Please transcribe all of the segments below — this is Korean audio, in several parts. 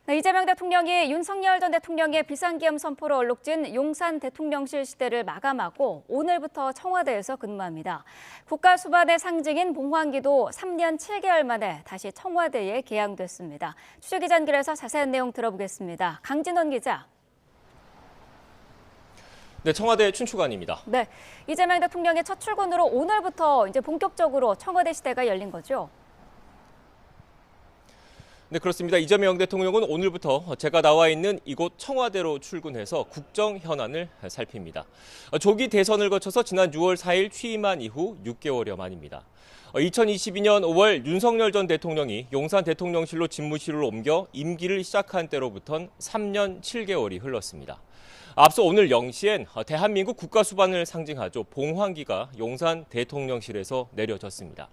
네, 이재명 대통령이 윤석열 전 대통령의 비상계엄 선포로 얼룩진 용산 대통령실 시대를 마감하고 오늘부터 청와대에서 근무합니다. 국가 수반의 상징인 봉황기도 3년 7개월 만에 다시 청와대에 개항됐습니다. 취재기자 연결해서 자세한 내용 들어보겠습니다. 강진원 기자. 네, 청와대 춘추관입니다. 네, 이재명 대통령의 첫 출근으로 오늘부터 이제 본격적으로 청와대 시대가 열린 거죠? 네, 그렇습니다. 이재명 대통령은 오늘부터 제가 나와 있는 이곳 청와대로 출근해서 국정 현안을 살핍니다. 조기 대선을 거쳐서 지난 6월 4일 취임한 이후 6개월여 만입니다. 2022년 5월 윤석열 전 대통령이 용산 대통령실로 집무실을 옮겨 임기를 시작한 때로부턴 3년 7개월이 흘렀습니다. 앞서 오늘 0시엔 대한민국 국가 수반을 상징하죠. 봉황기가 용산 대통령실에서 내려졌습니다.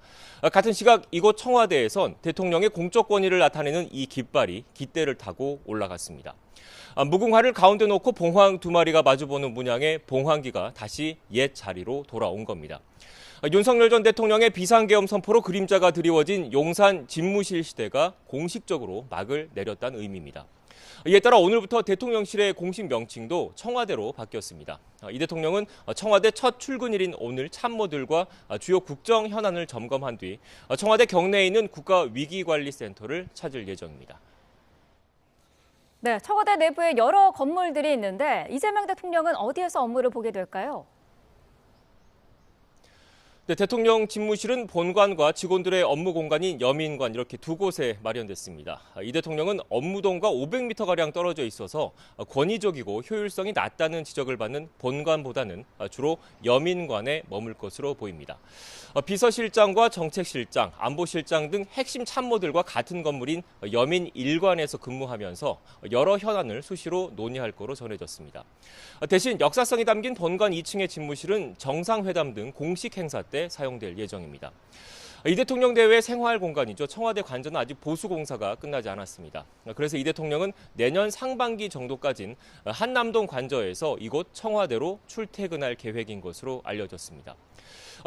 같은 시각 이곳 청와대에선 대통령의 공적 권위를 나타내는 이 깃발이 깃대를 타고 올라갔습니다. 무궁화를 가운데 놓고 봉황 두 마리가 마주보는 문양의 봉황기가 다시 옛 자리로 돌아온 겁니다. 윤석열 전 대통령의 비상계엄 선포로 그림자가 드리워진 용산 집무실 시대가 공식적으로 막을 내렸다는 의미입니다. 이에 따라 오늘부터 대통령실의 공식 명칭도 청와대로 바뀌었습니다. 이 대통령은 청와대 첫 출근일인 오늘 참모들과 주요 국정 현안을 점검한 뒤 청와대 경내에 있는 국가위기관리센터를 찾을 예정입니다. 네, 청와대 내부에 여러 건물들이 있는데 이재명 대통령은 어디에서 업무를 보게 될까요? 네, 대통령 집무실은 본관과 직원들의 업무 공간인 여민관 이렇게 두 곳에 마련됐습니다. 이 대통령은 업무동과 500m가량 떨어져 있어서 권위적이고 효율성이 낮다는 지적을 받는 본관보다는 주로 여민관에 머물 것으로 보입니다. 비서실장과 정책실장, 안보실장 등 핵심 참모들과 같은 건물인 여민 1관에서 근무하면서 여러 현안을 수시로 논의할 거로 전해졌습니다. 대신 역사성이 담긴 본관 2층의 집무실은 정상회담 등 공식 행사 때 사용될 예정입니다. 이 대통령 대외 생활 공간이죠. 청와대 관저는 아직 보수 공사가 끝나지 않았습니다. 그래서 이 대통령은 내년 상반기 정도까지는 한남동 관저에서 이곳 청와대로 출퇴근할 계획인 것으로 알려졌습니다.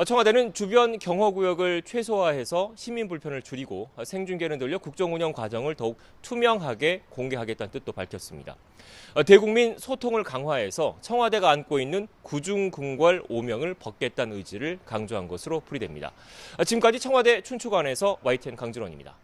청와대는 주변 경허구역을 최소화해서 시민 불편을 줄이고 생중계를 늘려 국정 운영 과정을 더욱 투명하게 공개하겠다는 뜻도 밝혔습니다. 대국민 소통을 강화해서 청와대가 안고 있는 구중궁궐 오명을 벗겠다는 의지를 강조한 것으로 풀이됩니다. 지금까지 청와대 춘추관에서 YTN 강진원입니다.